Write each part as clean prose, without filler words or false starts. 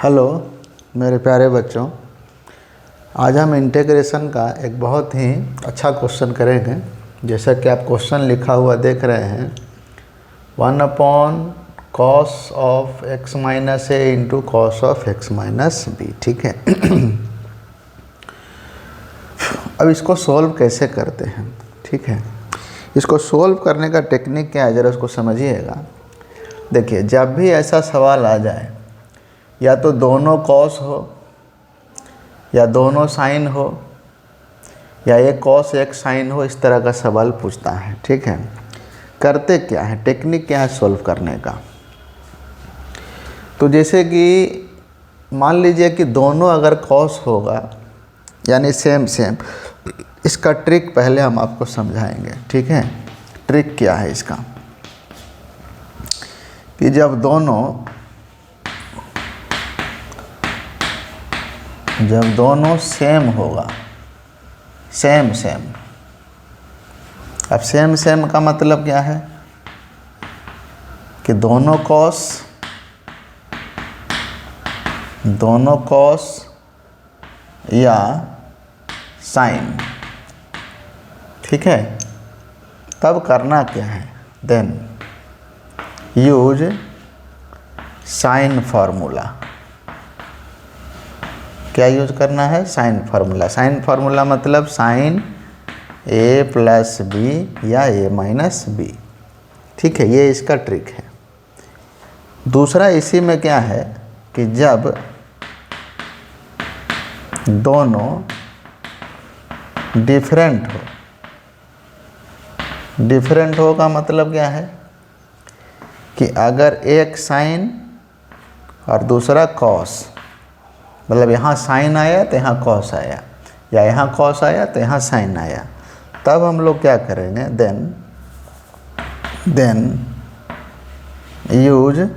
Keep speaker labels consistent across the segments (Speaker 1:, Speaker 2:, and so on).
Speaker 1: Hello मेरे प्यारे बच्चों, आज हम इंटीग्रेशन का एक बहुत ही अच्छा क्वेश्चन करेंगे। जैसा कि आप क्वेश्चन लिखा हुआ देख रहे हैं, 1/cos of x minus a into cos of x minus b. ठीक है। अब इसको सोल्व कैसे करते हैं? ठीक है, इसको सोल्व करने का टेक्निक क्या है ज़रा उसको समझिएगा। देखिए, जब भी ऐसा सवाल आ जाए, या तो दोनों कॉस हो या दोनों साइन हो या एक कॉस एक साइन हो, इस तरह का सवाल पूछता है। ठीक है, करते क्या है, टेक्निक क्या है सोल्व करने का। तो जैसे कि मान लीजिए कि दोनों अगर कॉस होगा यानी सेम सेम, इसका ट्रिक पहले हम आपको समझाएंगे। ठीक है, ट्रिक क्या है इसका कि जब दोनों सेम होगा, सेम सेम। अब सेम सेम का मतलब क्या है कि दोनों कॉस या साइन। ठीक है, तब करना क्या है, देन यूज साइन फार्मूला। क्या यूज करना है? Sine formula. साइन फार्मूला मतलब साइन ए प्लस बी या ए माइनस बी। ठीक है, ये इसका ट्रिक है। दूसरा इसी में क्या है कि जब दोनों डिफरेंट हो का मतलब क्या है कि अगर एक साइन और दूसरा कॉस, मतलब यहाँ साइन आया तो यहाँ कॉस आया, या यहाँ कॉस आया तो यहाँ साइन आया, तब हम लोग क्या करेंगे, then use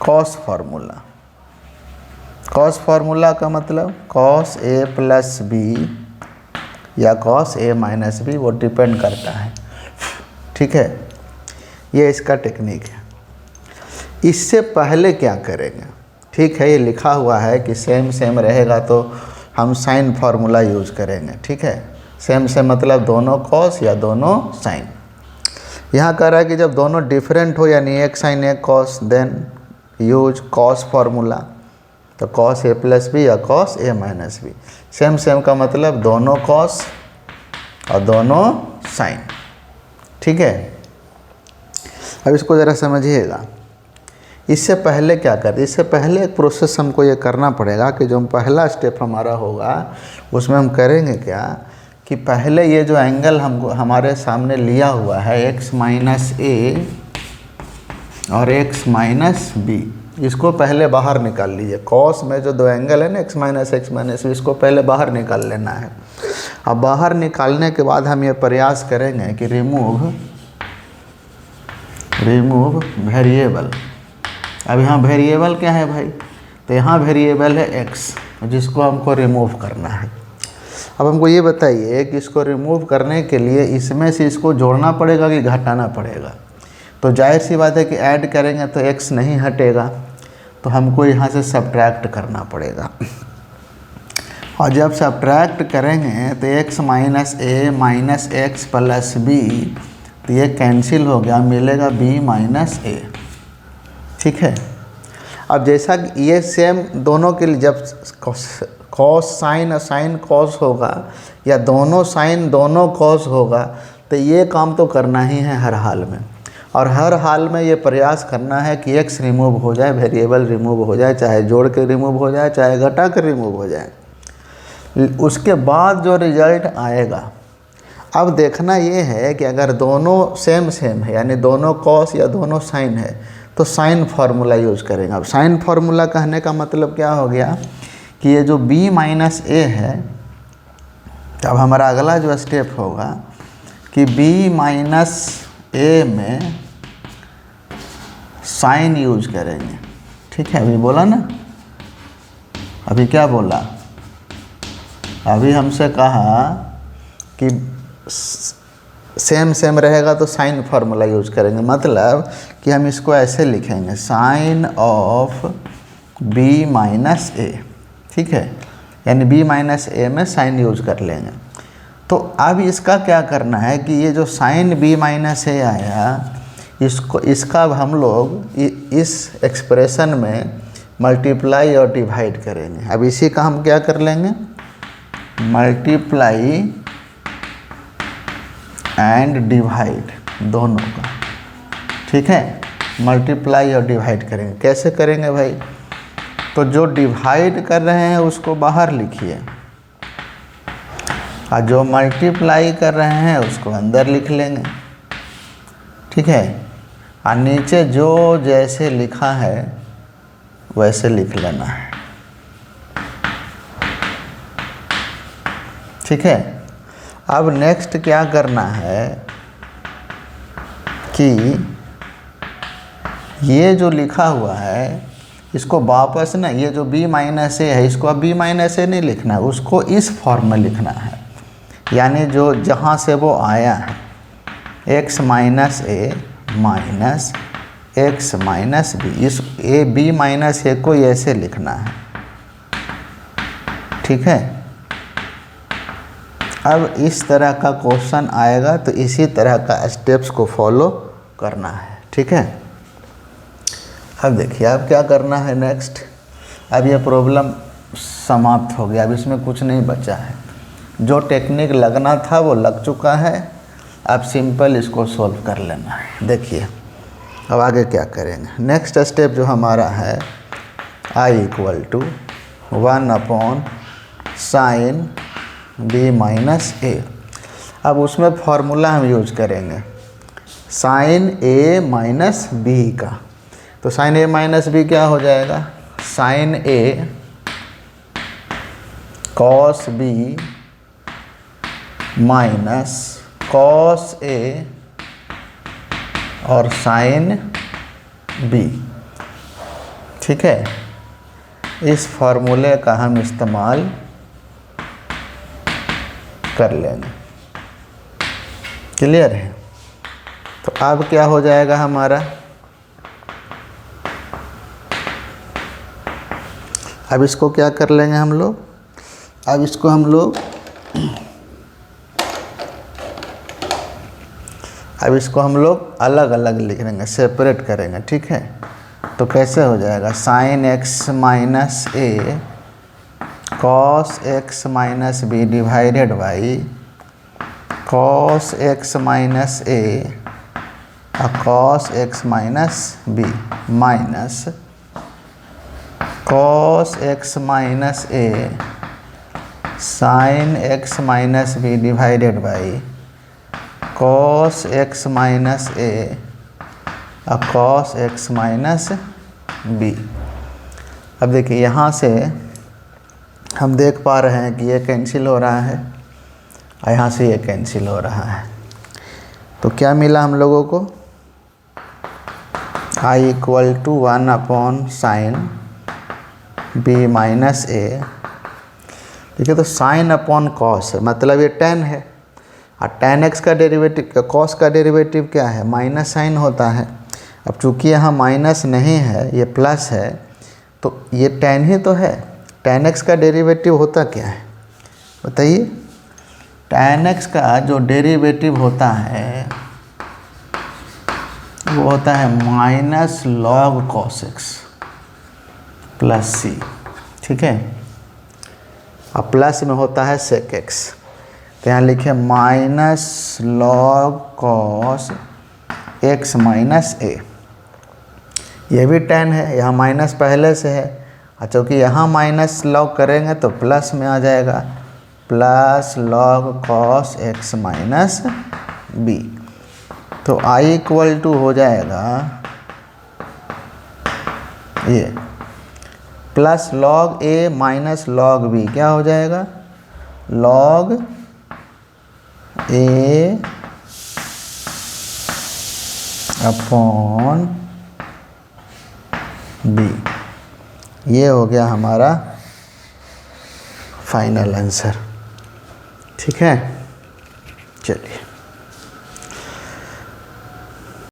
Speaker 1: cos formula. Cos formula का मतलब कॉस ए प्लस बी या कॉस ए माइनस बी, वो डिपेंड करता है। ठीक है, ये इसका टेक्निक है। इससे पहले क्या करेंगे? ठीक है, ये लिखा हुआ है कि सेम सेम रहेगा तो हम साइन फार्मूला यूज करेंगे। ठीक है, सेम सेम मतलब दोनों कॉस या दोनों साइन। यहाँ कह रहा है कि जब दोनों डिफरेंट हो यानी एक साइन एक cos, then use cos formula. तो कॉस ए प्लस बी या cos a minus b. Same same का मतलब दोनों कॉस और दोनों साइन। ठीक है, अब इसको ज़रा समझिएगा। इससे पहले क्या करते, इससे पहले एक प्रोसेस हमको ये करना पड़ेगा कि जो पहला स्टेप हमारा होगा उसमें हम करेंगे क्या कि पहले ये जो एंगल हमको हमारे सामने लिया हुआ है x माइनस ए और x माइनस बी, इसको पहले बाहर निकाल लीजिए। कॉस में जो दो एंगल है ना, x माइनस बी, इसको पहले बाहर निकाल लेना है। अब बाहर निकालने के बाद हम ये प्रयास करेंगे कि रिमूव वेरिएबल। अब यहाँ वेरिएबल क्या है भाई, तो यहाँ वेरिएबल है x, जिसको हमको रिमूव करना है। अब हमको ये बताइए कि इसको रिमूव करने के लिए इसमें से इसको जोड़ना पड़ेगा कि घटाना पड़ेगा। तो जाहिर सी बात है कि ऐड करेंगे तो x नहीं हटेगा, तो हमको यहाँ से सब्ट्रैक्ट करना पड़ेगा। और जब सब्ट्रैक्ट करेंगे तो x माइनस ए माइनस एक्स प्लस बी, तो ये कैंसिल हो गया, मिलेगा b माइनस ए। ठीक है, अब जैसा कि ये सेम दोनों के लिए जब कॉस साइन और साइन कॉस होगा या दोनों साइन दोनों कॉस होगा, तो ये काम तो करना ही है हर हाल में। और हर हाल में ये प्रयास करना है कि x रिमूव हो जाए, वेरिएबल रिमूव हो जाए, चाहे जोड़ के रिमूव हो जाए चाहे घटा कर रिमूव हो जाए। उसके बाद जो रिजल्ट आएगा, अब देखना ये है कि अगर दोनों सेम सेम है यानी दोनों कॉस या दोनों साइन है तो साइन फार्मूला यूज़ करेंगे। अब साइन फार्मूला कहने का मतलब क्या हो गया कि ये जो b माइनस ए है, अब हमारा अगला जो स्टेप होगा कि b माइनस ए में साइन यूज करेंगे। ठीक है, अभी बोला ना, अभी क्या बोला, अभी हमसे कहा कि सेम सेम रहेगा तो साइन फार्मूला यूज करेंगे। मतलब कि हम इसको ऐसे लिखेंगे, sign of B minus a, ठीक है, यानी बी माइनस ए में साइन यूज कर लेंगे। तो अब इसका क्या करना है कि ये जो साइन बी माइनस ए आया, इसका अब हम लोग इस एक्सप्रेशन में मल्टीप्लाई और डिवाइड करेंगे। अब इसी का हम क्या कर लेंगे, मल्टीप्लाई एंड डिवाइड दोनों का, ठीक है, मल्टीप्लाई और डिवाइड करेंगे। कैसे करेंगे भाई, तो जो डिवाइड कर रहे हैं उसको बाहर लिखिए और जो मल्टीप्लाई कर रहे हैं उसको अंदर लिख लेंगे, ठीक है। और नीचे जो जैसे लिखा है वैसे लिख लेना है, ठीक है। अब नेक्स्ट क्या करना है कि ये जो लिखा हुआ है इसको वापस ना, ये जो b माइनस ए है इसको अब b माइनस ए नहीं लिखना है, उसको इस फॉर्म में लिखना है, यानी जो जहाँ से वो आया है x माइनस ए माइनस एक्स माइनस बी, इस ए बी माइनस ए को ऐसे लिखना है, ठीक है। अब इस तरह का क्वेश्चन आएगा तो इसी तरह का स्टेप्स को फॉलो करना है, ठीक है। अब देखिए अब क्या करना है नेक्स्ट, अब ये प्रॉब्लम समाप्त हो गया, अब इसमें कुछ नहीं बचा है, जो टेक्निक लगना था वो लग चुका है, अब सिंपल इसको सॉल्व कर लेना है। देखिए अब आगे क्या करेंगे, नेक्स्ट स्टेप जो हमारा है i equal to 1 upon sine b minus A. अब उसमें फॉर्मूला हम यूज करेंगे साइन a माइनस बी का, तो साइन a माइनस बी क्या हो जाएगा, sine a cos b minus cos a और साइन b, ठीक है। इस फॉर्मूले का हम इस्तेमाल कर लेंगे, क्लियर है। तो अब क्या हो जाएगा हमारा, अब इसको क्या कर लेंगे हम लोग, अब इसको हम लोग अलग अलग लिख देंगे, सेपरेट करेंगे, ठीक है। तो कैसे हो जाएगा, sine x minus a cos x minus b divided by cos x minus a और cos x minus b minus cos x minus a sine x minus b divided by cos x minus a और cos x minus B. अब देखिए यहाँ से हम देख पा रहे हैं कि ये कैंसिल हो रहा है और यहाँ से ये कैंसिल हो रहा है, तो क्या मिला हम लोगों को, i equal to 1 upon sine b minus a, ठीक है। तो साइन अपॉन कॉस है, मतलब ये tan है, और tan x का डेरिवेटिव, कॉस का डेरिवेटिव क्या है, माइनस साइन होता है। अब चूंकि यहाँ माइनस नहीं है ये प्लस है, तो ये tan ही तो है, tan x का डेरिवेटिव होता क्या है बताइए, tan x का जो डेरिवेटिव होता है वो होता है minus log cos x plus c, ठीक है। अब प्लस में होता है सेक एक्स, तो यहाँ लिखे minus log cos x minus a, ये भी tan है, यहाँ माइनस पहले से है, चूँकि यहाँ माइनस लॉग करेंगे तो प्लस में आ जाएगा, plus log cos x minus b. तो i इक्वल टू हो जाएगा ये plus log a minus log b, क्या हो जाएगा, लॉग ए अपॉन बी। ये हो गया हमारा फाइनल आंसर, ठीक है। चलिए।